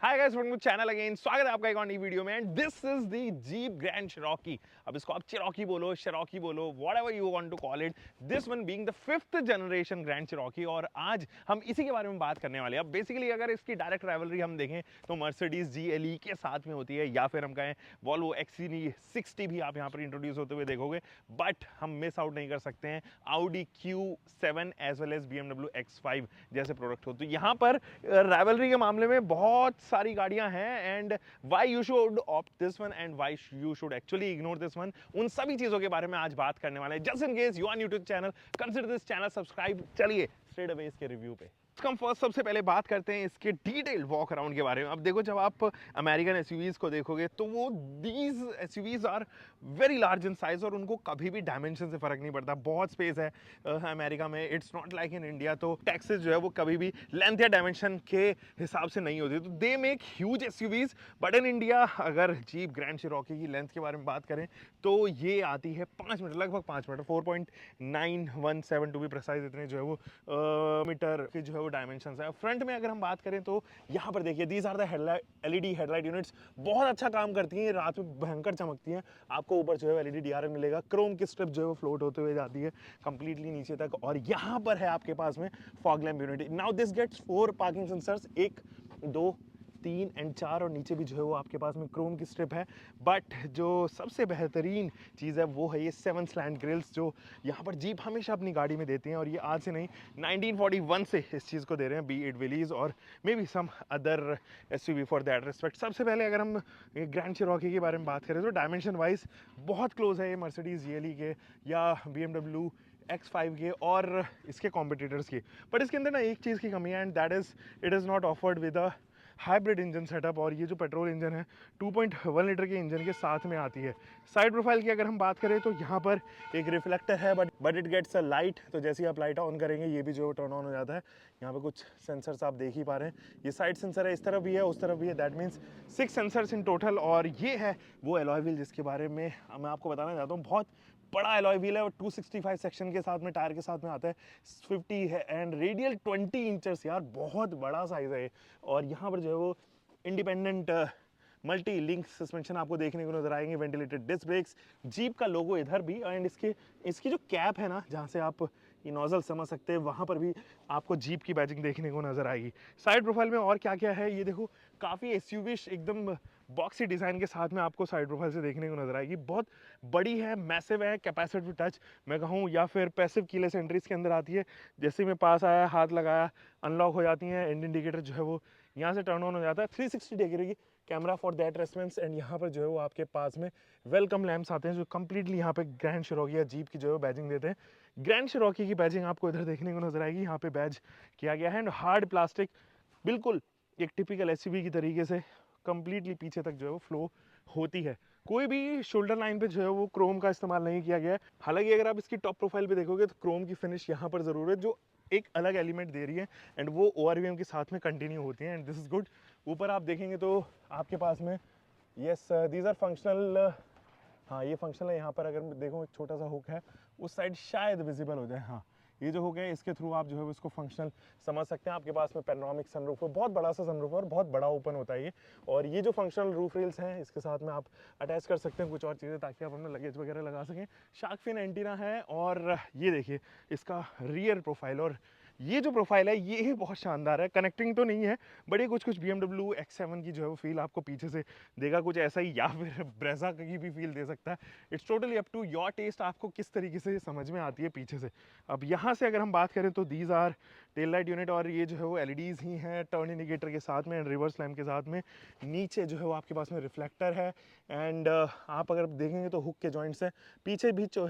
Hi guys, welcome to channel again. स्वागत है आपका एक और नई वीडियो में and this is the Jeep Grand Cherokee. अब इसको आप चिरोकी बोलो, शेरोकी बोलो, whatever you want to call it. This one being the 5th generation Grand Cherokee और आज हम इसी के बारे में बात करने वाले हैं। अब बेसिकली अगर इसकी डायरेक्ट राइवलरी हम देखें तो मर्सिडीज GLE के साथ में होती है या फिर हम कहें वॉल्वो XC60 भी आप यहाँ पर इंट्रोड्यूस होते हुए देखोगे। बट हम मिस आउट नहीं कर सकते हैं Audi Q7 as well as BMW X5 जैसे प्रोडक्ट हो। तो यहाँ पर राइवलरी के मामले में बहुत सारी गाड़ियां हैं and why you should opt this one and why you should actually ignore this one, उन सभी चीजों के बारे में आज बात करने वाले हैं। Just in case you are new to channel, consider this channel subscribe. चलिए स्ट्रेट अवे इसके रिव्यू पे कम फर्स्ट सबसे पहले बात करते हैं इसके डिटेल्ड वॉक अराउंड के बारे में। अब देखो, जब आप अमेरिकन एसयूवीज को देखोगे तो वो these SUVs are very large in size और उनको कभी भी डायमेंशन से फर्क नहीं पड़ता। बहुत स्पेस है अमेरिका में, it's not like in India. तो टैक्सेस जो है वो कभी भी लेंथ या डायमेंशन के हिसाब से नहीं होती, तो they make huge SUVs. But in India अगर जीप ग्रैंड चिरोकी की लेंथ के बारे में बात करें तो ये आती है 5 मीटर, लगभग 5 मीटर, 4.917 टू बी प्रिसाइज। इतने जो है वो मीटर के जो है वो डायमेंशंस है। फ्रंट में अगर हम बात करें तो यहाँ पर देखिए, these are the LED headlight units. बहुत अच्छा काम करती हैं, रात में भयंकर चमकती हैं। आपको ऊपर जो है LED DRL मिलेगा, क्रोम की स्ट्रिप जो है वो फ्लोट होते हुए जाती है कंप्लीटली नीचे तक। और यहाँ पर है आपके पास में fog lamp unit. Now this gets 4 parking sensors, 1, 2, 3 and 4, और नीचे भी जो है वो आपके पास में क्रोम की स्ट्रिप है। बट जो सबसे बेहतरीन चीज़ है वो है ये 7 स्लैंट ग्रिल्स जो यहाँ पर जीप हमेशा अपनी गाड़ी में देती हैं, और ये आज से नहीं 1941 से इस चीज़ को दे रहे हैं, बी इट विलीज और may be some other SUV for that respect. सबसे पहले अगर हम ग्रैंड चिरोकी के बारे में बात करें तो डायमेंशन वाइज बहुत क्लोज है ये मर्सिडीज GLE के या BMW X5 के और इसके कॉम्पिटिटर्स की। बट इसके अंदर ना एक चीज़ की कमी है and that is it is not offered with a hybrid engine setup. और ये जो पेट्रोल इंजन है 2.1 लीटर के इंजन के साथ में आती है। साइड प्रोफाइल की अगर हम बात करें तो यहाँ पर एक रिफ्लेक्टर है but it gets a light. तो जैसे ही आप लाइट ऑन करेंगे ये भी जो टर्न ऑन हो जाता है। यहाँ पे कुछ सेंसर्स आप देख ही पा रहे हैं, ये साइड सेंसर है, इस तरफ भी है उस तरफ भी है, that means 6 sensors in total. और ये है वो एलॉय व्हील जिसके बारे में मैं आपको बताना चाहता हूँ। बहुत बड़ा एलॉय व्हील है और 265 सेक्शन के साथ में टायर के साथ में आता है, 50 है एंड रेडियल 20 इंचेस। यार बहुत बड़ा साइज है। और यहाँ पर जो है वो इंडिपेंडेंट मल्टी लिंक सस्पेंशन आपको देखने को नजर आएंगे, वेंटिलेटेड डिस्क ब्रेक्स, जीप का लोगो इधर भी एंड इसकी जो कैप है ना, जहाँ से आप ये नोजल समझ सकते हैं, वहाँ पर भी आपको जीप की बैजिंग देखने को नजर आएगी। साइड प्रोफाइल में और क्या क्या है ये देखो, काफ़ी एसयूवीश एकदम बॉक्सी डिज़ाइन के साथ में आपको साइड प्रोफाइल से देखने को नजर आएगी। बहुत बड़ी है, मैसिव है, कैपेसिटिव टच मैं कहूँ या फिर पैसिव कीलेस एंट्री इसके अंदर आती है। जैसे मैं पास आया, हाथ लगाया, अनलॉक हो जाती हैं। एंड इंडिकेटर जो है वो यहाँ से टर्न ऑन हो जाता है, 360 डिग्री की camera for that response. And यहाँ पर जो है वो आपके पास में वेलकम लैंप्स आते हैं जो कंप्लीटली यहाँ पे ग्रैंड चिरोकी या जीप की जो है बैजिंग देते हैं। ग्रैंड चिरोकी की बैजिंग आपको इधर देखने को नजर आएगी, यहाँ पे बैज किया गया है एंड हार्ड प्लास्टिक, बिल्कुल एक टिपिकल एसयूवी की तरीके से कंप्लीटली पीछे तक जो है वो फ्लो होती है। कोई भी शोल्डर लाइन पे जो है वो क्रोम का इस्तेमाल नहीं किया गया है। हालांकि अगर आप इसकी टॉप प्रोफाइल पे देखोगे तो क्रोम की फिनिश यहाँ पर जरूर है जो एक अलग एलिमेंट दे रही है एंड वो ORVM के साथ में कंटिन्यू होती है एंड दिस इज गुड। ऊपर आप देखेंगे तो आपके पास में यस दीज आर फंक्शनल, हाँ ये फंक्शनल है। यहाँ पर अगर देखो एक छोटा सा हुक है, उस साइड शायद विजिबल हो जाए, हाँ ये जो हुक है इसके थ्रू आप जो है इसको फंक्शनल समझ सकते हैं। आपके पास में पैनोरामिक सनरूफ है, बहुत बड़ा सा सनरूफ है और बहुत बड़ा ओपन होता है ये। और ये जो फंक्शनल रूफ रेल्स हैं इसके साथ में आप अटैच कर सकते हैं कुछ और चीज़ें ताकि आप अपना लगेज वगैरह लगा सकें। शार्क फिन एंटीना है और ये देखिए इसका रियर प्रोफाइल, और ये जो प्रोफाइल है ये बहुत शानदार है। कनेक्टिंग तो नहीं है बट ये कुछ BMW X7 की जो है वो फील आपको पीछे से देगा कुछ ऐसा ही, या फिर ब्रेजा की भी फील दे सकता है। It's totally up to your taste, आपको किस तरीके से समझ में आती है पीछे से। अब यहाँ से अगर हम बात करें तो these are tail light unit और ये जो है वो LEDs ही हैं टर्न इंडिकेटर के साथ में एंड रिवर्स लैम्प के साथ में। नीचे जो है वो आपके पास में रिफ्लेक्टर है एंड आप अगर देखेंगे तो हुक के जॉइंट्स हैं। पीछे भी जो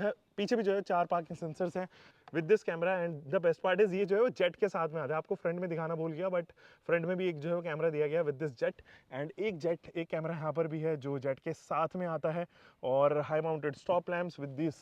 है 4 पार्किंग सेंसर्स हैं with this camera and the best part is ये जो है वो जेट के साथ में आता है। आपको फ्रंट में दिखाना भूल गया बट फ्रंट में भी एक जो है वो कैमरा दिया गया विद दिस जेट एंड एक कैमरा यहाँ पर भी है जो जेट के साथ में आता है। और high mounted stop lamps with this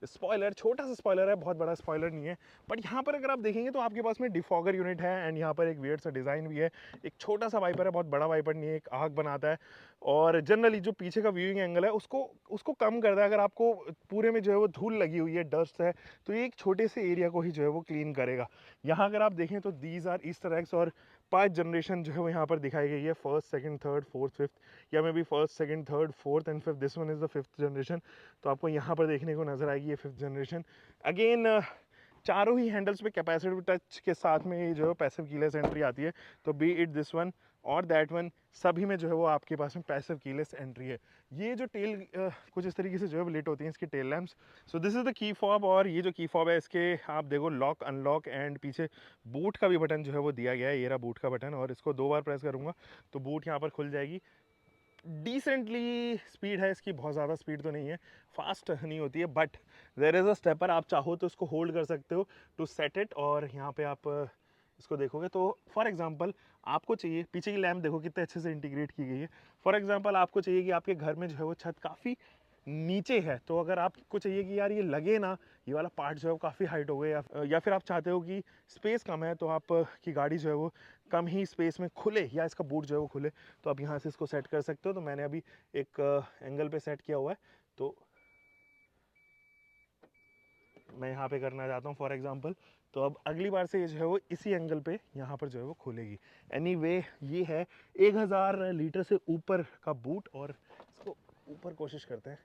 spoiler, छोटा सा स्पॉइलर है, बहुत बड़ा स्पॉइलर नहीं है। बट यहाँ पर अगर आप देखेंगे तो आपके पास में डिफॉगर यूनिट है एंड यहाँ पर एक वियर्ड सा डिज़ाइन भी है। एक छोटा सा वाइपर है, बहुत बड़ा वाइपर नहीं है, एक आग बनाता है और जनरली जो पीछे का व्यूइंग एंगल है उसको कम करता है। अगर आपको पूरे में जो है वो धूल लगी हुई है, डस्ट है, तो ये एक छोटे से एरिया को ही जो है वो क्लीन करेगा। यहाँ अगर आप देखें तो दीज आर ईस्टर एग्स और 5 जनरेशन जो है वो यहाँ पर दिखाई गई है, first, second, third, fourth, fifth, या maybe first, second, third, fourth and fifth. This one is the fifth generation. तो आपको यहाँ पर देखने को नजर आएगी ये फिफ्थ जनरेशन। अगेन चारों ही हैंडल्स पे कैपेसिटिव टच के साथ में ये जो है पैसिव कीलेस एंट्री आती है। तो बी इट दिस वन और दैट वन, सभी में जो है वो आपके पास में पैसिव कीलेस एंट्री है। ये जो टेल कुछ इस तरीके से जो है लिट होती हैं इसकी tail lamps. So this is the key fob, और ये जो की फॉब है इसके आप देखो लॉक अनलॉक एंड पीछे बूट का भी बटन जो है वो दिया गया है। ये रहा बूट का बटन, और इसको 2 बार प्रेस करूँगा तो बूट यहाँ पर खुल जाएगी। डिसेंटली स्पीड है इसकी, बहुत ज़्यादा स्पीड तो नहीं है, फास्ट नहीं होती है, but there is a stepper, आप चाहो तो इसको होल्ड कर सकते हो टू सेट इट। और यहाँ पे आप इसको देखोगे तो फॉर एग्जांपल आपको चाहिए, पीछे की लैम्प देखो कितने अच्छे से इंटीग्रेट की गई है। फॉर एग्जांपल आपको चाहिए कि आपके घर में जो है वो छत काफ़ी नीचे है, तो अगर आपको चाहिए कि यार ये लगे ना, ये वाला पार्ट जो है वो काफ़ी हाइट हो गया, या फिर आप चाहते हो कि स्पेस कम है तो आप की गाड़ी जो है वो कम ही स्पेस में खुले, या इसका बूट जो है वो खुले, तो आप यहाँ से इसको सेट कर सकते हो। तो मैंने अभी एक एंगल पे सेट किया हुआ है, तो मैं यहाँ पे करना चाहता हूँ फॉर एग्जांपल। तो अब अगली बार से ये जो है वो इसी एंगल पे यहाँ पर जो है वो खोलेगी। एनीवे ये है 1000 लीटर से ऊपर का बूट, और इसको ऊपर कोशिश करते हैं।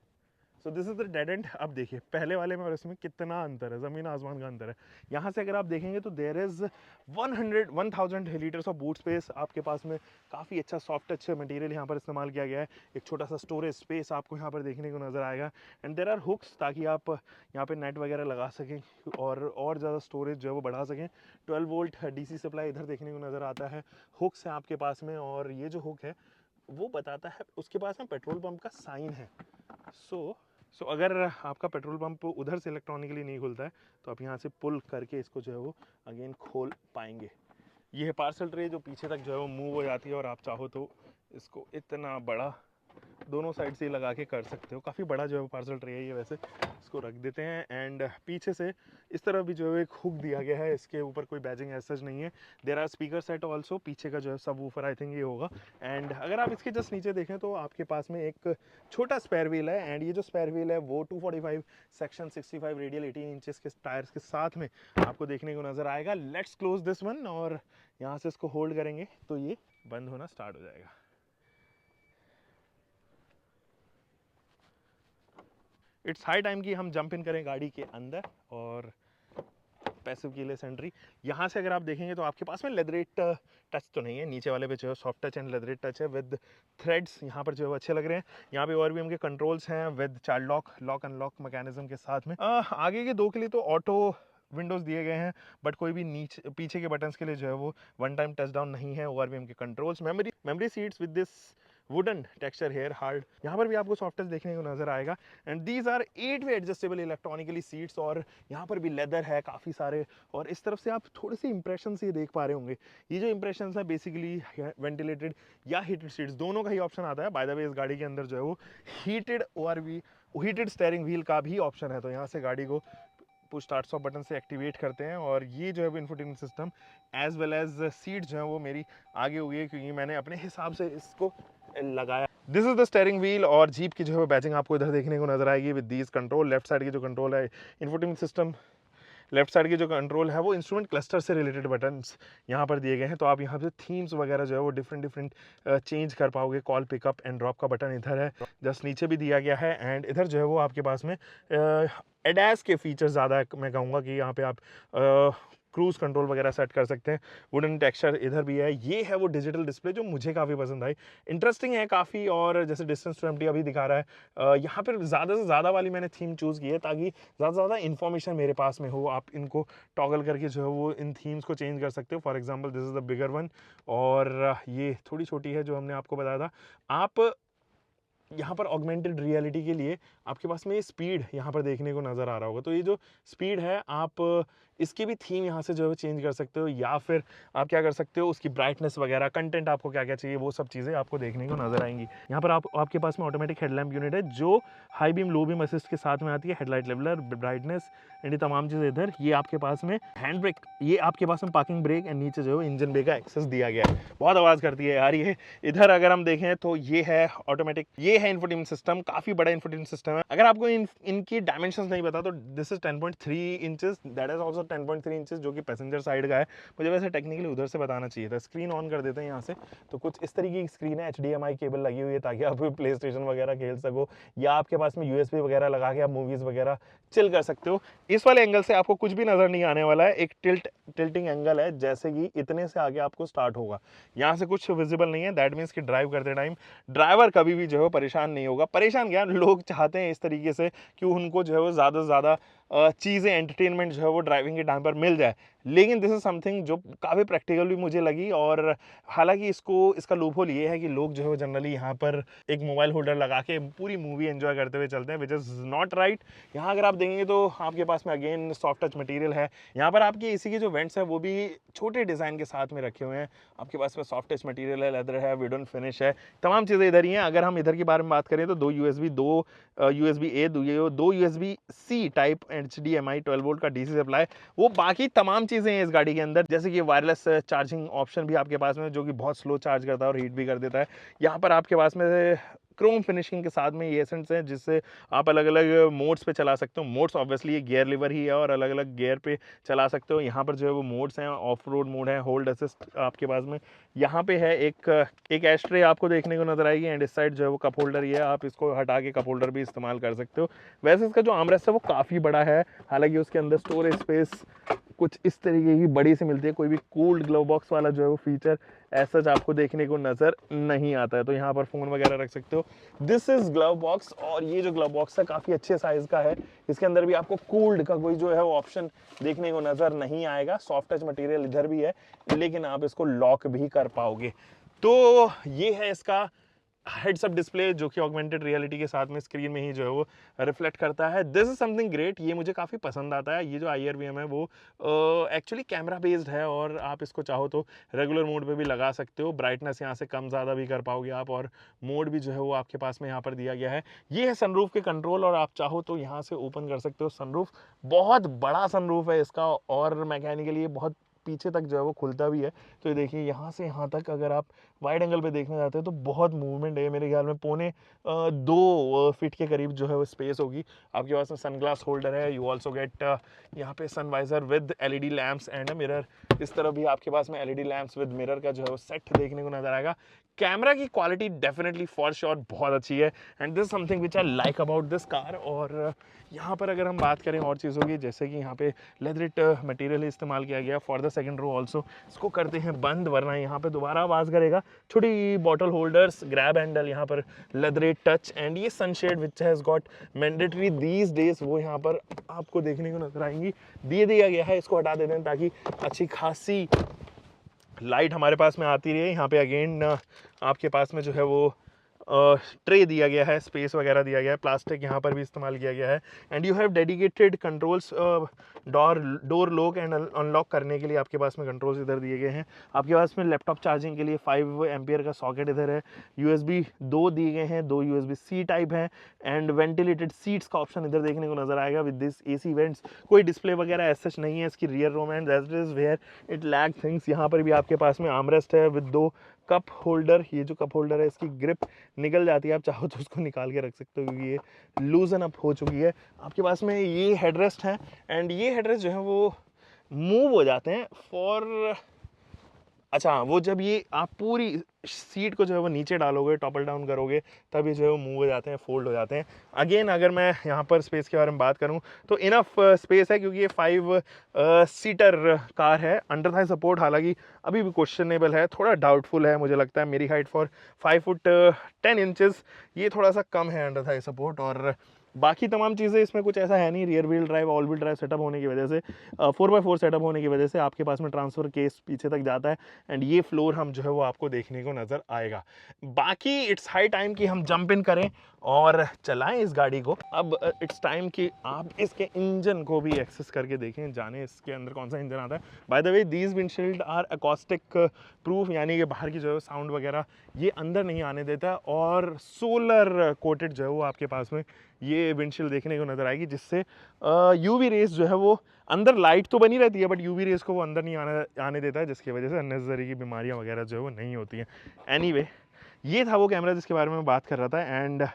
So this is the dead and. अब देखिए पहले वाले में और इसमें कितना अंतर है, ज़मीन आसमान का अंतर है। यहाँ से अगर आप देखेंगे तो there is 1000 litres of boot space आपके पास में। काफ़ी अच्छा सॉफ्ट टच मटेरियल यहाँ पर इस्तेमाल किया गया है। एक छोटा सा स्टोरेज स्पेस आपको यहाँ पर देखने को नज़र आएगा, एंड देयर आर हुक्स ताकि आप यहाँ पे नेट वगैरह लगा सकें और ज़्यादा स्टोरेज जो है वो बढ़ा सकें। 12 वोल्ट DC सप्लाई इधर देखने को नज़र आता है। हुक्स हैं आपके पास में, और ये जो हुक है वो बताता है उसके पास में पेट्रोल पंप का साइन है। सो अगर आपका पेट्रोल पंप उधर से इलेक्ट्रॉनिकली नहीं खुलता है तो आप यहाँ से पुल करके इसको जो है वो अगेन खोल पाएंगे। ये है पार्सल ट्रे जो पीछे तक जो है वो मूव हो जाती है, और आप चाहो तो इसको इतना बड़ा दोनों साइड से लगा के कर सकते हो। काफ़ी बड़ा जो है पार्सल ट्रे है ये, वैसे इसको रख देते हैं। एंड पीछे से इस तरफ भी जो है एक हुक दिया गया है, इसके ऊपर कोई बैजिंग ऐसा नहीं है। There are speaker set also, पीछे का जो है सब वूफर आई थिंक ये होगा। एंड अगर आप इसके जस्ट नीचे देखें तो आपके पास में एक छोटा स्पेयर व्हील है, एंड ये जो स्पेयर व्हील है वो 245 सेक्शन 65 रेडियल 18 इंचेस के टायर्स के साथ में आपको देखने को नज़र आएगा। लेट्स क्लोज दिस वन, और यहाँ से इसको होल्ड करेंगे तो ये बंद होना स्टार्ट हो जाएगा। इट्स हाई टाइम कि हम जंप इन करें गाड़ी के अंदर, और पैसिव कीलेस एंट्री। यहाँ से अगर आप देखेंगे तो आपके पास में लेदरेट टच तो नहीं है, नीचे वाले पे जो है soft touch and leatherette touch है विद थ्रेड्स यहाँ पर जो है अच्छे लग रहे हैं। यहाँ पे ORVM के कंट्रोल्स हैं with child lock unlock mechanism के साथ में। आगे के 2 के लिए तो ऑटो विंडोज़ दिए गए हैं, बट कोई भी नीचे पीछे के बटन्स के लिए जो है वो वन टाइम टच डाउन नहीं है। ORVM के controls, memory seats with this wooden texture here hard, यहाँ पर भी आपको सॉफ्ट टच देखने को नजर आएगा। And these are 8 way adjustable electronically seats, और यहाँ पर भी लेदर है काफ़ी सारे। और इस तरफ से आप थोड़े से इंप्रेशन ये देख पा रहे होंगे, ये जो इंप्रेशन है बेसिकली वेंटिलेटेड या हीटेड सीट्स दोनों का ही ऑप्शन आता है। बाय द वे इस गाड़ी के अंदर जो है वो हीटेड स्टेयरिंग व्हील का भी ऑप्शन है, तो यहाँ से गाड़ी को पुश स्टार्ट ऑफ बटन से एक्टिवेट करते हैं। और ये जो है वो infotainment system as well as seat जो है वो मेरी आगे हुई है, क्योंकि मैंने अपने हिसाब से इसको लगाया। This is the steering wheel, और जीप की जो है बैजिंग आपको इधर देखने को नजर आएगी with these control. Left side की जो कंट्रोल है इंफोटेनमेंट सिस्टम, लेफ्ट साइड की जो कंट्रोल है वो इंस्ट्रूमेंट क्लस्टर से रिलेटेड बटन्स यहाँ पर दिए गए हैं। तो आप यहाँ पे थीम्स वगैरह जो है वो डिफरेंट चेंज कर पाओगे। कॉल पिकअप एंड ड्रॉप का बटन इधर है, जस्ट नीचे भी दिया गया है। एंड इधर जो है वो आपके पास में एडास के फीचर्स ज़्यादा मैं कहूँगा कि यहाँ पे आप क्रूज़ कंट्रोल वगैरह सेट कर सकते हैं। वुडन टेक्सचर इधर भी है। ये है वो डिजिटल डिस्प्ले जो मुझे काफ़ी पसंद आई, इंटरेस्टिंग है काफ़ी। और जैसे डिस्टेंस टू एम्प्टी अभी दिखा रहा है, यहाँ पर ज़्यादा से ज़्यादा वाली मैंने थीम चूज़ की है ताकि ज़्यादा से ज़्यादा इन्फॉर्मेशन मेरे पास में हो। आप इनको टॉगल करके जो है वो इन थीम्स को चेंज कर सकते हो। For example this is the bigger one, और ये थोड़ी छोटी है जो हमने आपको बताया था। आप यहाँ पर ऑगमेंटेड रियलिटी के लिए आपके पास में ये स्पीड यहाँ पर देखने को नज़र आ रहा होगा, तो ये जो स्पीड है आप इसकी भी थीम यहाँ से जो है चेंज कर सकते हो, या फिर आप क्या कर सकते हो उसकी ब्राइटनेस वगैरह, कंटेंट आपको क्या क्या चाहिए वो सब चीज़ें आपको देखने को नजर आएंगी। यहाँ पर आपके पास में ऑटोमेटिक हेडलैम्प यूनिट है जो high beam low beam assist के साथ में आती है, हेडलाइट लेवलर, ब्राइटनेस एंड ये तमाम चीज़ें इधर। ये आपके पास में हैंड ब्रेक, ये आपके पास में पार्किंग ब्रेक, एंड नीचे जो है इंजन ब्रेक का एक्सेस दिया गया है। बहुत आवाज़ करती है यार ये। इधर अगर हम देखें तो ये है ऑटोमेटिक, ये है इंफोटेनमेंट सिस्टम, काफ़ी बड़ा इंफोटेनमेंट सिस्टम है। अगर आपको इनकी डायमेंशंस नहीं पता तो this is 10.3 inches, that is also 10.3 inches जो कि पैसेंजर साइड का है। मुझे वैसे टेक्निकली उधर से बताना चाहिए था। स्क्रीन ऑन कर देते हैं यहाँ से, तो कुछ इस तरीके की स्क्रीन है, HDMI केबल लगी हुई है ताकि आप प्ले स्टेशन वगैरह खेल सको, या आपके पास में USB वगैरह लगा के आप मूवीज़ वगैरह चिल कर सकते हो। इस वाले एंगल से आपको कुछ भी नज़र नहीं आने वाला है, एक टिल्टिंग एंगल है, जैसे कि इतने से आगे आपको स्टार्ट होगा, यहाँ से कुछ विजिबल नहीं है। दैट मीन्स कि ड्राइव करते टाइम ड्राइवर कभी भी जो है परेशान नहीं होगा। परेशान क्या, लोग चाहते हैं इस तरीके से कि उनको जो है वो ज़्यादा से ज़्यादा चीज़ें, एंटरटेनमेंट जो है वो ड्राइविंग के टाइम पर मिल जाए। लेकिन दिस इज समथिंग जो काफ़ी प्रैक्टिकल भी मुझे लगी। और हालांकि इसका लूपहोल ये है कि लोग जो है वो जनरली यहाँ पर एक मोबाइल होल्डर लगा के पूरी मूवी एंजॉय करते हुए चलते हैं, विच इज़ नॉट राइट। यहाँ अगर आप देखेंगे तो आपके पास में अगेन सॉफ्ट टच मटेरियल है। यहाँ पर आपके एसी के जो वेंट्स है वो भी छोटे डिज़ाइन के साथ में रखे हुए हैं। आपके पास में सॉफ्ट टच मटेरियल है, लेदर है, वुडन फिनिश है, तमाम चीज़ें इधर ही हैं। अगर हम इधर के बारे में बात करें तो दो USB A, दो USB C type HDMI 12 volt का DC सप्लाई, वो बाकी तमाम चीज़ें हैं इस गाड़ी के अंदर, जैसे कि वायरलेस चार्जिंग ऑप्शन भी आपके पास में, जो कि बहुत स्लो चार्ज करता है और हीट भी कर देता है। यहाँ पर आपके पास में क्रोम फिनिशिंग के साथ में ये एसेंट्स हैं, जिससे आप अलग अलग मोड्स पे चला सकते हो। मोड्स ऑब्वियसली ये गियर लीवर ही है और अलग अलग गियर पे चला सकते हो। यहाँ पर जो है वो मोड्स हैं, ऑफ रोड मोड है, होल्ड असिस्ट आपके पास में यहाँ पे है। एक एस्ट्रे आपको देखने को नजर आएगी, एंड इस साइड जो है वो कप होल्डर ही है, आप इसको हटा के कप होल्डर भी इस्तेमाल कर सकते हो। वैसे इसका जो आर्मरेस्ट है वो काफ़ी बड़ा है, हालांकि उसके अंदर स्टोरेज स्पेस कुछ इस तरीके की बड़ी सी मिलती है। कोई भी कूल्ड ग्लव बॉक्स वाला जो है वो फीचर ऐसा आपको देखने को नज़र नहीं आता है, तो यहाँ पर फ़ोन वगैरह रख सकते हो। दिस इज़ ग्लव बॉक्स, और ये जो ग्लव बॉक्स है काफ़ी अच्छे साइज़ का है। इसके अंदर भी आपको कूल्ड का कोई जो है वो ऑप्शन देखने को नज़र नहीं आएगा। सॉफ्ट टच मटेरियल इधर भी है, लेकिन आप इसको लॉक भी कर पाओगे। तो ये है इसका हेड्स अप डिस्प्ले, जो कि ऑगमेंटेड रियलिटी के साथ में स्क्रीन में ही जो है वो रिफ्लेक्ट करता है। दिस इज समथिंग ग्रेट, ये मुझे काफ़ी पसंद आता है। ये जो IRVM है वो एक्चुअली कैमरा बेस्ड है, और आप इसको चाहो तो रेगुलर मोड पे भी लगा सकते हो। ब्राइटनेस यहाँ से कम ज़्यादा भी कर पाओगे आप, और मोड भी जो है वो आपके पास में यहाँ पर दिया गया है। ये है सनरूफ के कंट्रोल, और आप चाहो तो यहाँ से ओपन कर सकते हो सनरूफ। बहुत बड़ा सनरूफ है इसका, और मैकेनिकली ये बहुत पीछे तक जो है वो खुलता भी है। तो ये देखिए, यहाँ से यहाँ तक अगर आप वाइड एंगल पे देखने जाते हैं तो बहुत मूवमेंट है। मेरे ख्याल में 2.25 फीट के करीब जो है वो स्पेस होगी। आपके पास में सनग्लास होल्डर है। यू ऑल्सो गेट यहाँ पे sun visor with LED lamps and mirror. इस तरफ भी आपके पास में LED लैम्प्स विद मिरर का जो है वो सेट देखने को नजर आएगा। कैमरा की क्वालिटी डेफिनेटली फॉर श्योर बहुत अच्छी है, and this something which I like about this car. और यहाँ पर अगर हम बात करें और चीज़ों की, जैसे कि यहाँ पे लेदरेट मटेरियल इस्तेमाल किया गया for the second row also. इसको करते हैं बंद, वरना यहाँ पे दोबारा आवाज़ करेगा। छोटी बॉटल होल्डर्स, ग्रैब हैंडल, यहाँ पर लेदरेट टच, एंड ये sunshade which has got mandatory these days, वो यहाँ पर आपको देखने को नजर आएंगी। दिया गया है, इसको हटा देते हैं ताकि अच्छी खासी लाइट हमारे पास में आती रही है। यहाँ पे अगेन आपके पास में जो है वो ट्रे दिया गया है, स्पेस वगैरह दिया गया है, प्लास्टिक यहाँ पर भी इस्तेमाल किया गया है। And you have dedicated controls, door lock and unlock करने के लिए आपके पास में कंट्रोल्स इधर दिए गए हैं। आपके पास में लैपटॉप चार्जिंग के लिए 5 एम्पियर का सॉकेट इधर है। USB 2 दिए गए हैं, 2 USB C टाइप हैं, एंड वेंटिलेटेड सीट्स का ऑप्शन इधर देखने को नजर आएगा विद दिस AC वेंट्स। कोई डिस्प्ले वगैरह ऐसा नहीं है इसकी रियर रो में, that is where it lack things. यहाँ पर भी आपके पास में आर्मरेस्ट है विद 2 कप होल्डर। ये जो कप होल्डर है इसकी ग्रिप निकल जाती है, आप चाहो तो उसको निकाल के रख सकते हो क्योंकि ये लूजन अप हो चुकी है। आपके पास में ये हेडरेस्ट है, एंड ये हेडरेस्ट जो है वो मूव हो जाते हैं फॉर, अच्छा वो जब ये आप पूरी सीट को जो है वो नीचे डालोगे, टॉपल डाउन करोगे, तब ये जो है वो मूव हो जाते हैं, फोल्ड हो जाते हैं। अगेन अगर मैं यहाँ पर स्पेस के बारे में बात करूँ तो इनफ स्पेस है, क्योंकि ये 5 सीटर कार है। अंडर थाई सपोर्ट हालांकि अभी भी क्वेश्चनेबल है, थोड़ा डाउटफुल है मुझे लगता है। मेरी हाइट फॉर 5 फुट 10 इंचेस, ये थोड़ा सा कम है अंडर थाई सपोर्ट। और बाकी तमाम चीज़ें इसमें कुछ ऐसा है नहीं। Rear wheel drive, all wheel drive setup होने की वजह से, 4x4 सेटअप होने की वजह से आपके पास में ट्रांसफर केस पीछे तक जाता है, एंड ये फ्लोर हम जो है वो आपको देखने को नज़र आएगा। बाकी इट्स हाई टाइम कि हम जंप इन करें और चलाएं इस गाड़ी को। अब इट्स टाइम कि आप इसके इंजन को भी एक्सेस करके देखें, जाने इसके अंदर कौन सा इंजन आता है। By the way these windshield are acoustic proof, यानी कि बाहर की जो है साउंड वगैरह ये अंदर नहीं आने देता, और सोलर कोटेड जो है वो आपके पास में ये विंडशील्ड देखने को नजर आएगी, जिससे UV रेस जो है वो अंदर, लाइट तो बनी रहती है बट UV रेस को वो अंदर नहीं आने देता है, जिसकी वजह से अननेसेसरी की बीमारियां वगैरह जो है वो नहीं होती हैं। एनीवे, ये था वो कैमरा जिसके बारे में मैं बात कर रहा था। एंड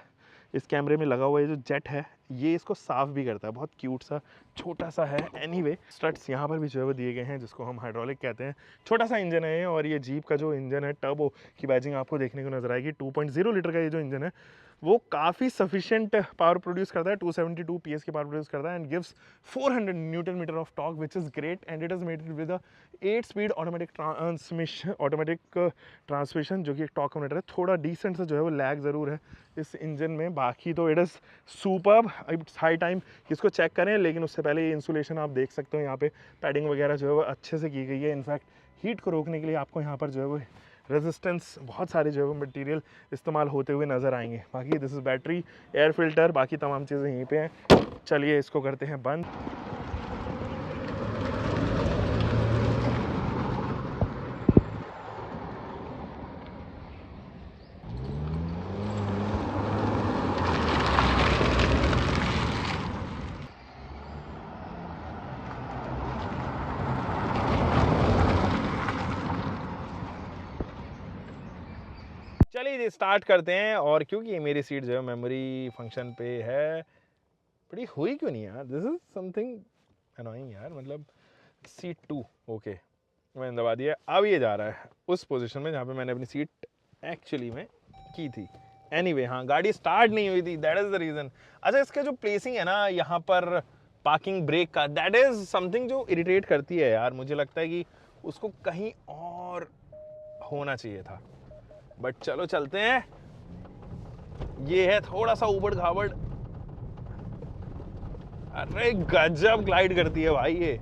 इस कैमरे में लगा हुआ ये जो जेट है, ये इसको साफ भी करता है, बहुत क्यूट सा छोटा सा है। एनीवे स्ट्रट्स यहाँ पर भी जो है वो दिए गए हैं, जिसको हम हाइड्रोलिक कहते हैं। छोटा सा इंजन है ये, और ये जीप का जो इंजन है टर्बो की बैजिंग आपको देखने को नजर आएगी। 2.0 लीटर का ये जो इंजन है वो काफ़ी सफिशिएंट पावर प्रोड्यूस करता है, 272 PS की पावर प्रोड्यूस करता है, and gives 400 newton metre of torque, which is great. And it is made with 8 speed automatic transmission, जो कि एक टॉर्क कन्वर्टर है। थोड़ा डिसेंट सा जो है वो लैग ज़रूर है इस इंजन में, बाकी तो it is superb. It's high time कि इसको चेक करें, लेकिन उससे पहले ये इंसुलेशन आप देख सकते हो, यहाँ पे पैडिंग वगैरह जो है वो अच्छे से की गई है। इनफैक्ट हीट को रोकने के लिए आपको यहाँ पर जो है वो रेजिस्टेंस बहुत सारे जो है मटेरियल इस्तेमाल होते हुए नज़र आएंगे। बाकी this is battery, air filter, बाकी तमाम चीज़ें यहीं पे हैं। चलिए इसको करते हैं बंद। चलिए जी स्टार्ट करते हैं। और क्योंकि ये मेरी सीट जो है मेमोरी फंक्शन पे है, बड़ी हुई क्यों नहीं यार, दिस इज समथिंग अनोइंग यार। मतलब सीट 2 ओके मैंने दबा दिया, अब ये जा रहा है उस पोजीशन में जहाँ पे मैंने अपनी सीट एक्चुअली में की थी। एनीवे हाँ, गाड़ी स्टार्ट नहीं हुई थी, दैट इज द रीज़न। अच्छा, इसका जो प्लेसिंग है ना यहाँ पर पार्किंग ब्रेक का, दैट इज समथिंग जो इरिटेट करती है यार। मुझे लगता है कि उसको कहीं और होना चाहिए था, बट चलो चलते हैं। ये है थोड़ा सा उबड़ खाबड़, अरे गजब ग्लाइड करती है भाई ये।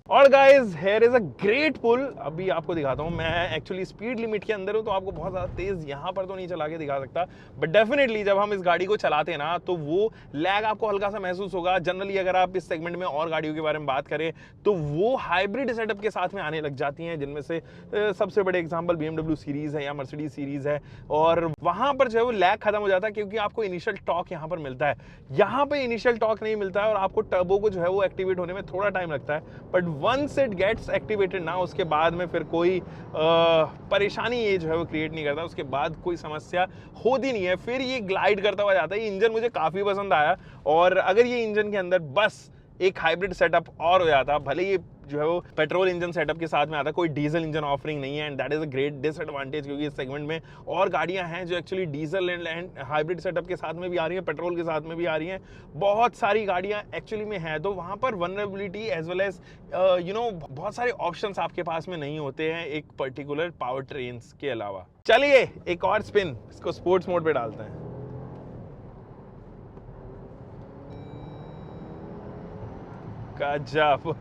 और guys here is a great pull. अभी आपको दिखाता हूँ, मैं एक्चुअली स्पीड लिमिट के अंदर हूँ तो आपको बहुत ज़्यादा तेज़ यहाँ पर तो नहीं चला के दिखा सकता, बट डेफिनेटली जब हम इस गाड़ी को चलाते हैं ना तो वो लैग आपको हल्का सा महसूस होगा। जनरली अगर आप इस सेगमेंट में और गाड़ियों के बारे में बात करें तो वो हाइब्रिड सेटअप के साथ में आने लग जाती हैं, जिनमें से सबसे बड़े एग्जाम्पल BMW सीरीज़ है या मर्सिडीज सीरीज़ है। और वहाँ पर जो है वो लैग खत्म हो जाता है, क्योंकि आपको इनिशियल टॉर्क यहाँ पर मिलता है। यहाँ पर इनिशियल टॉर्क नहीं मिलता है और आपको टर्बो को जो है वो एक्टिवेट होने में थोड़ा टाइम लगता है, but once it gets activated ना, उसके बाद में फिर कोई परेशानी ये जो है वो क्रिएट नहीं करता, उसके बाद कोई समस्या होती नहीं है, फिर ये ग्लाइड करता हुआ जाता है। ये इंजन मुझे काफ़ी पसंद आया, और अगर ये इंजन के अंदर बस एक हाइब्रिड सेटअप और हो जाता, भले ये जो है वो पेट्रोल इंजन सेटअप के साथ में आता, कोई डीजल इंजन ऑफरिंग नहीं है, and that is a great disadvantage, क्योंकि इस सेगमेंट में और गाड़ियां हैं जो actually diesel and hybrid setup के साथ में भी आ रही हैं, पेट्रोल के साथ में भी आ रही हैं, बहुत सारी गाड़ियां एक्चुअली में हैं। तो वहां पर वनरेबिलिटी एज वेल एज बहुत सारे ऑप्शंस आपके पास में नहीं होते हैं एक पर्टिकुलर पावर ट्रेन्स के अलावा। चलिए एक और स्पिन, इसको स्पोर्ट्स मोड पे डालते हैं। गजब।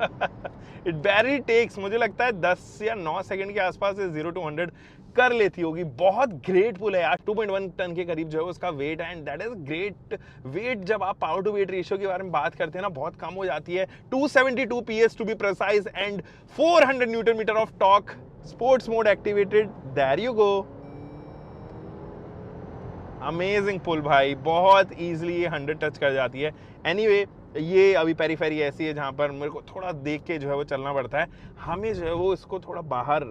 इट बैरी टेक्स, मुझे लगता है 10 या 9 सेकंड के आसपास 0 to 100 कर लेती होगी। बहुत ग्रेट पुल है यार, 2.1 टन के करीब जो है उसका वेट है, and that is great weight. जब आप पावर टू वेट रेशियो के बारे में बात करते हैं ना, बहुत कम हो जाती है। 272 PS to be precise and 400 newton metre of torque. Sports mode activated, there you go. Amazing pull भाई, बहुत इजीली ये 100 टच कर जाती है। एनीवे ये अभी पेरीफेरी ऐसी है जहाँ पर मेरे को थोड़ा देख के जो है वो चलना पड़ता है। हमें जो है वो इसको थोड़ा बाहर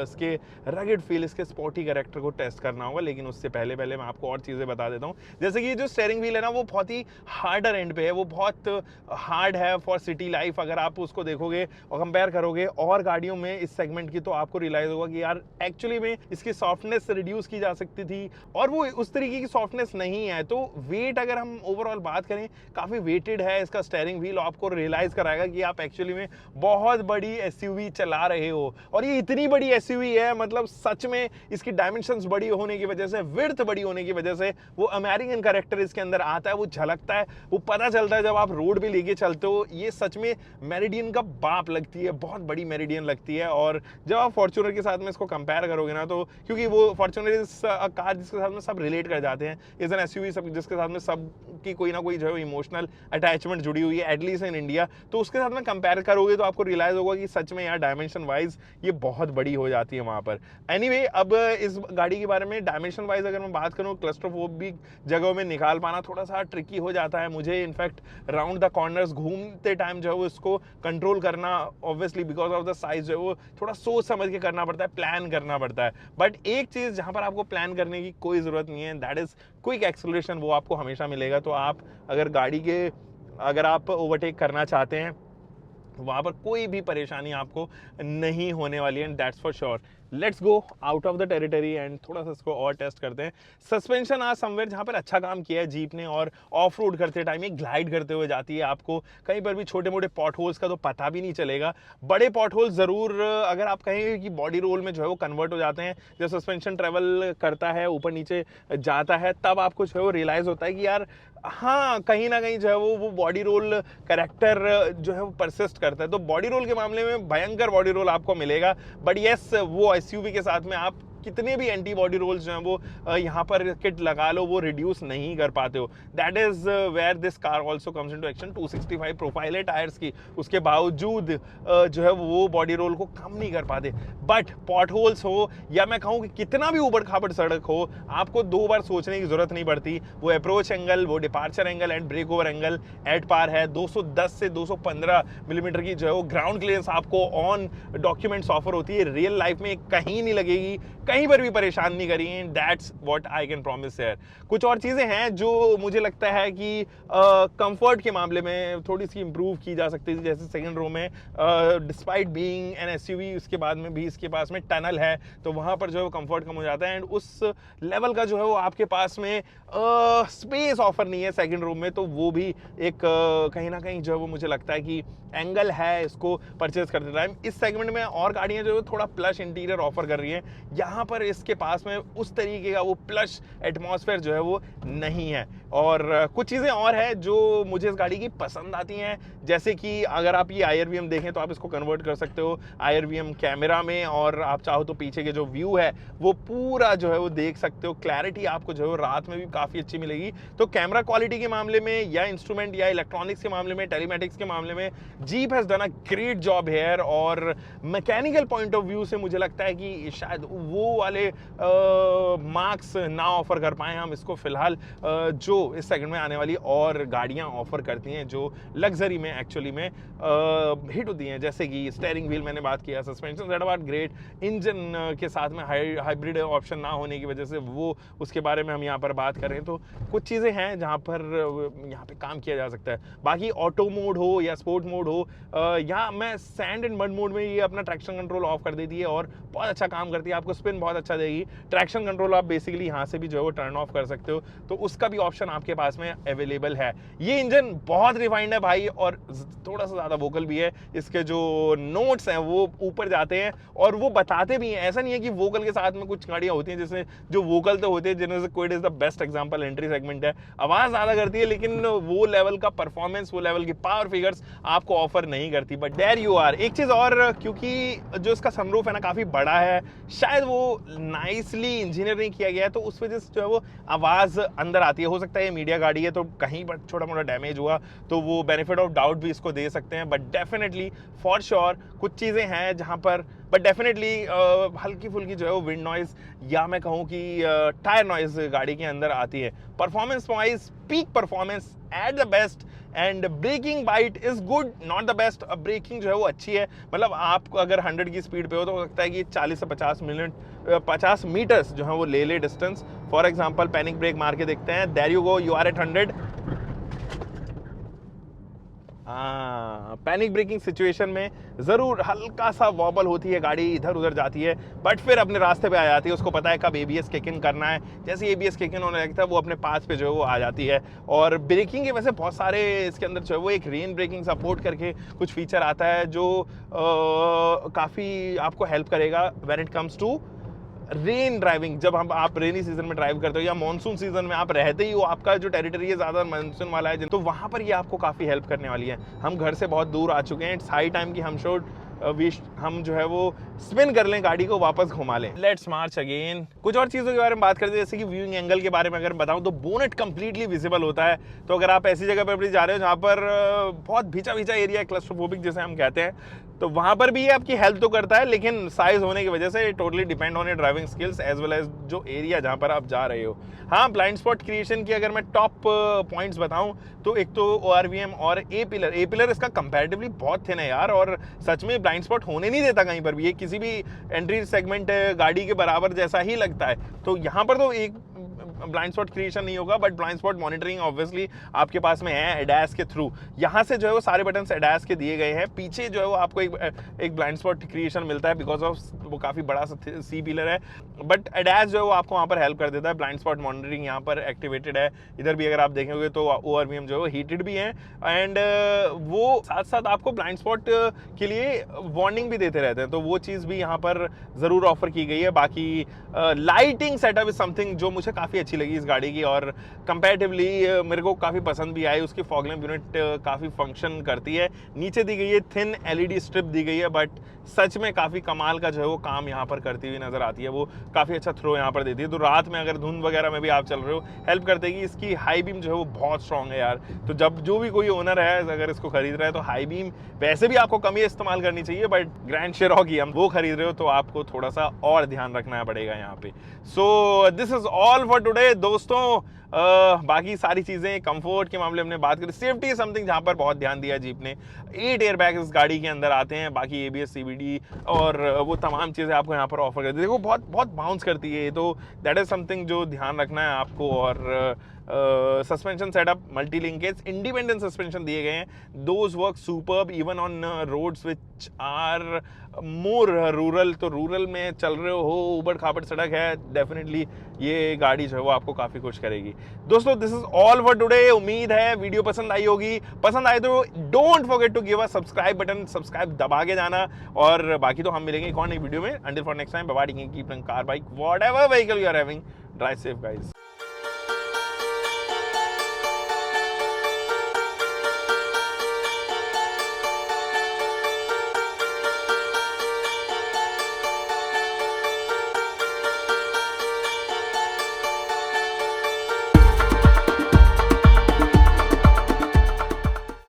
इसके रगेड फील, इसके स्पोर्टी कैरेक्टर को टेस्ट करना होगा, लेकिन उससे पहले मैं आपको और चीज़ें बता देता हूँ। जैसे कि जो स्टेयरिंग व्हील है ना, वो बहुत ही हार्डर एंड पे है, वो बहुत हार्ड है फॉर सिटी लाइफ। अगर आप उसको देखोगे और कंपेयर करोगे और गाड़ियों में इस सेगमेंट की, तो आपको रियलाइज होगा कि यार एक्चुअली में इसकी सॉफ्टनेस रिड्यूस की जा सकती थी, और वो उस तरीके की सॉफ्टनेस नहीं है। तो वेट अगर हम ओवरऑल बात करें, काफ़ी वेटेड है इसका स्टीयरिंग व्हील, आपको रियलाइज कराएगा कि आप एक्चुअली में बहुत बड़ी एसयूवी चला रहे हो। और ये इतनी बड़ी एसयूवी है, मतलब सच में इसकी डायमेंशंस बड़ी होने की वजह से, विड्थ बड़ी होने की वजह से, वो अमेरिकन कैरेक्टर इसके अंदर आता है, वो झलकता है, वो पता चलता है जब आप रोड पे लेके चलते हो। ये सच में मेरिडियन का बाप लगती है, बहुत बड़ी मेरिडियन लगती है। और जब आप फॉर्च्यूनर के साथ में इसको कंपेयर करोगे ना, तो क्योंकि वो फॉर्च्यूनर इज कार जिसके साथ में सब रिलेट कर जाते हैं, इज एन एसयूवी सब जिसके साथ में सब की कोई ना कोई जो है इमोशनल अटैचमेंट इंस्ट्रूमेंट जुड़ी हुई है एटलीस्ट इन इंडिया, तो उसके साथ में कंपेयर करोगे तो आपको रियलाइज होगा कि सच में यार डायमेंशन वाइज ये बहुत बड़ी हो जाती है वहाँ पर। एनीवे, अब इस गाड़ी के बारे में डायमेंशन वाइज अगर मैं बात करूँ, क्लस्ट्रोफोबिक जगहों में निकाल पाना थोड़ा सा ट्रिकी हो जाता है मुझे। इनफैक्ट राउंड द कॉर्नर्स घूमते टाइम जो है वो इसको कंट्रोल करना obviously because of the size जो है वो थोड़ा सोच समझ के करना पड़ता है, प्लान करना पड़ता है। बट एक चीज़ जहाँ पर आपको प्लान करने की कोई ज़रूरत नहीं है, दैट इज़ क्विक एक्सेलरेशन, वो आपको हमेशा मिलेगा। तो आप अगर आप ओवरटेक करना चाहते हैं, वहाँ पर कोई भी परेशानी आपको नहीं होने वाली है, that's for sure. Let's go out of the territory and थोड़ा सा इसको और टेस्ट करते हैं। सस्पेंशन आज समवेयर जहाँ पर अच्छा काम किया है जीप ने, और ऑफ रोड करते टाइम ये ग्लाइड करते हुए जाती है, आपको कहीं पर भी छोटे मोटे पॉट होल्स का तो पता भी नहीं चलेगा। बड़े पॉट होल्स ज़रूर अगर आप कहेंगे कि बॉडी रोल में जो है वो कन्वर्ट हो जाते हैं, जब सस्पेंशन ट्रेवल करता है ऊपर नीचे जाता है, तब आपको जो है वो रियलाइज़ होता है कि यार हाँ, कहीं ना कहीं जो है वो बॉडी रोल कैरेक्टर जो है वो परसिस्ट करता है। तो बॉडी रोल के मामले में भयंकर बॉडी रोल आपको मिलेगा, बट यस, वो एसयूवी के साथ में आप कितने भी एंटी बॉडी रोल्स जो हैं वो यहाँ पर किट लगा लो, वो रिड्यूस नहीं कर पाते हो। That is where this car also comes into action. 265 profile है टायर्स की, उसके बावजूद जो है वो बॉडी रोल को कम नहीं कर पाते। बट पॉट होल्स हो या मैं कहूँ कि कितना भी ऊबड़ खाबड़ सड़क हो, आपको दो बार सोचने की जरूरत नहीं पड़ती। वो अप्रोच एंगल, वो departure angle and break over angle at par है। 210 से 215 मिलीमीटर की जो है वो ग्राउंड क्लियरेंस आपको ऑन डॉक्यूमेंट्स ऑफर होती है। रियल लाइफ में कहीं नहीं लगेगी, कहीं पर भी परेशान नहीं करी। That's what I can promise here. कुछ और चीज़ें हैं जो मुझे लगता है कि कंफर्ट के मामले में थोड़ी सी इंप्रूव की जा सकती थी। जैसे सेकंड रो में डिस्पाइट बीइंग एन एसयूवी, उसके बाद में भी इसके पास में टनल है, तो वहाँ पर जो है वो कंफर्ट कम हो जाता है, एंड उस लेवल का जो है वो आपके पास में स्पेस ऑफर नहीं है सेकंड रो में। तो वो भी एक कहीं ना कहीं जो है वो मुझे लगता है कि एंगल है इसको परचेज करते टाइम। इस सेगमेंट में और गाड़ियां जो है थोड़ा प्लश इंटीरियर ऑफर कर रही हैं, यहाँ पर इसके पास में उस तरीके का वो प्लश एटमॉस्फेयर जो है वो नहीं है। और कुछ चीज़ें और है जो मुझे इस गाड़ी की पसंद आती हैं, जैसे कि अगर आप ये IRVM देखें तो आप इसको कन्वर्ट कर सकते हो IRVM कैमरा में, और आप चाहो तो पीछे के जो व्यू है वो पूरा जो है वो देख सकते हो। क्लैरिटी आपको जो है वो रात में भी काफ़ी अच्छी मिलेगी। तो कैमरा क्वालिटी के मामले में या इंस्ट्रूमेंट या इलेक्ट्रॉनिक्स के मामले में, टेलीमेटिक्स के मामले में Jeep has done a great job here. और मैकेनिकल पॉइंट ऑफ व्यू से मुझे लगता है कि शायद वो वाले मार्क्स ना ऑफर कर पाए हम इसको फिलहाल, जो इस सेगमेंट में आने वाली और गाड़ियां ऑफर करती हैं जो लग्जरी में एक्चुअली में हिट होती हैं। जैसे कि स्टीयरिंग व्हील मैंने बात किया, suspension that about great, engine के साथ में हाइब्रिड ऑप्शन ना होने की वजह से वो उसके बारे में हम यहाँ पर बात कर रहे हैं। तो कुछ चीज़ें हैं जहाँ पर यहाँ पे काम किया जा सकता है। बाकी ऑटो मोड हो या स्पोर्ट मोड हो, या मैं सैंड एंड मड मोड में ये अपना ट्रैक्शन कंट्रोल ऑफ कर देती है और बहुत अच्छा काम करती है, आपको स्पिन बहुत अच्छा देगी। ट्रैक्शन कंट्रोल आप बेसिकली यहाँ से भी जो है वो टर्न ऑफ कर सकते हो, तो उसका भी ऑप्शन आपके पास में अवेलेबल है। ये इंजन बहुत रिफाइंड है भाई, और थोड़ा सा ज़्यादा वोकल भी है। इसके जो नोट्स हैं वो ऊपर जाते हैं और वो बताते भी हैं। ऐसा नहीं है कि वोकल के साथ में कुछ गाड़ियाँ होती हैं जिसमें जो वोकल तो होते हैं, जिनमें से Kwid is the best example, entry segment है, आवाज़ ज़्यादा करती है लेकिन वो लेवल का परफॉर्मेंस, वो लेवल की पावर फिगर्स आपको ऑफर नहीं करती। But there you are. एक चीज़ और, क्योंकि जो इसका सनरूफ है ना काफ़ी बड़ा है, शायद वो नाइसली इंजीनियर नहीं किया गया है, तो उस वजह से जो है वो आवाज़ अंदर आती है। हो सकता है ये मीडिया गाड़ी है तो कहीं पर छोटा मोटा डैमेज हुआ तो वो बेनिफिट ऑफ डाउट भी इसको दे सकते हैं। बट डेफिनेटली फॉर श्योर कुछ चीज़ें हैं जहाँ पर, बट डेफिनेटली हल्की फुल्की जो है वो विंड नॉइज़ या मैं कहूँ कि टायर नॉइज़ गाड़ी के अंदर आती है। Performance wise peak performance at the best, and braking bite is good, not the best. Braking जो है वो अच्छी है, मतलब आप अगर 100 की स्पीड पे हो तो सकता है कि 40 से 50 मीटर्स जो है वो ले distance. For example panic brake मार के देखते हैं, there you go, you are at 100। Panic braking situation में ज़रूर हल्का सा वॉबल होती है, गाड़ी इधर उधर जाती है, बट फिर अपने रास्ते पे आ जाती है। उसको पता है कब ABS किक इन करना है, जैसे ABS किक इन होने लगता है वो अपने पास पे जो है वो आ जाती है। और ब्रेकिंग के वैसे बहुत सारे इसके अंदर जो है वो एक रेन ब्रेकिंग सपोर्ट करके कुछ फीचर आता है जो काफ़ी आपको हेल्प करेगा when it comes to rain driving. जब आप रेनी सीजन में ड्राइव करते हो या मॉनसून सीजन में आप रहते ही हो, आपका जो टेरिटरी है ज़्यादा मॉनसून वाला है, तो वहाँ पर ये आपको काफ़ी हेल्प करने वाली है। हम घर से बहुत दूर आ चुके हैं, इट्स हाई टाइम कि हम शुड हम जो है वो स्पिन कर लें, गाड़ी को वापस घुमा लें। Let's March again. कुछ और चीज़ों के बारे में बात करते हैं, जैसे कि व्यूइंग एंगल के बारे में अगर बताऊं तो बोनेट कंप्लीटली विजिबल होता है। तो अगर आप ऐसी जगह पर भी जा रहे हो जहाँ पर बहुत भिचा एरिया है, क्लस्ट्रोफोबिक जिसे हम कहते हैं, तो वहां पर भी ये आपकी हेल्प तो करता है, लेकिन साइज होने की वजह से totally depend on your driving skills as well as जो एरिया जहां पर आप जा रहे हो। हाँ, ब्लाइंड स्पॉट क्रिएशन की अगर मैं टॉप पॉइंट्स बताऊं तो एक तो ORVM और ए पिलर इसका कंपैरेटिवली बहुत थिन है यार, और सच में ब्लाइंड स्पॉट होने नहीं देता कहीं पर भी। ये किसी भी एंट्री सेगमेंट गाड़ी के बराबर जैसा ही लगता है। तो यहाँ पर तो एक ब्लाइंड स्पॉट क्रिएशन नहीं होगा, but blind spot monitoring obviously आपके पास में है एडास के थ्रू। यहाँ से जो है वो सारे बटन्स एडास के दिए गए हैं। पीछे जो है वो आपको एक ब्लाइंड स्पॉट क्रिएशन मिलता है बिकॉज ऑफ वो काफ़ी बड़ा सा सी पिलर है, बट एडास जो है वो आपको वहाँ पर हेल्प कर देता है। ब्लाइंड स्पॉट मॉनिटरिंग यहाँ पर एक्टिवेटेड है। इधर भी अगर आप देखेंगे तो ORVM जो है हीटेड भी है, एंड वो साथ साथ आपको ब्लाइंड स्पॉट के लिए वार्निंग भी देते रहते हैं, तो वो चीज़ भी यहाँ पर ज़रूर ऑफर की गई है। बाकी लाइटिंग सेटअप इज समथिंग जो मुझे काफ़ी अच्छी लगी इस गाड़ी की, और कंपैरेटिवली मेरे को काफ़ी पसंद भी आई। उसकी फॉग लैंप यूनिट काफ़ी फंक्शन करती है। नीचे दी गई है थिन LED स्ट्रिप दी गई है, बट सच में काफ़ी कमाल का जो है वो काम यहाँ पर करती हुई नजर आती है। वो काफ़ी अच्छा थ्रो यहाँ पर देती है। तो रात में अगर धुंध वगैरह में भी आप चल रहे हो हेल्प करते कि इसकी हाई बीम जो है वो बहुत स्ट्रॉन्ग है यार। तो जब जो भी कोई ओनर है अगर इसको खरीद रहा है तो हाई बीम वैसे भी आपको कम ही इस्तेमाल करनी चाहिए, बट ग्रैंड शेरॉकी हम वो खरीद रहे हो तो आपको थोड़ा सा और ध्यान रखना पड़ेगा यहाँ पे। So this is all for today दोस्तों। बाकी सारी चीज़ें कंफर्ट के मामले में बात करें, सेफ्टी समथिंग जहाँ पर बहुत ध्यान दिया जीप ने। 8 एयरबैग इस गाड़ी के अंदर आते हैं, बाकी ABS CVT और वो तमाम चीज़ें आपको यहाँ पर ऑफर करती है। देखो बहुत बहुत बाउंस करती है, तो दैट इज समथिंग जो ध्यान रखना है आपको। और suspension setup multi linkage independent suspension दिए गए हैं, those work superb even on roads which are more rural. तो रूरल में चल रहे हो, ऊबड़ खाबड़ सड़क है, डेफिनेटली ये गाड़ी जो है वो आपको काफ़ी खुश करेगी। दोस्तों this is all for today. उम्मीद है वीडियो पसंद आई होगी। पसंद आए तो don't forget to give a subscribe button, subscribe दबा के जाना। और बाकी तो हम मिलेंगे कौन एक वीडियो में। Until for next time, bye bye. Keep running car, bike, whatever vehicle you are having, drive safe guys.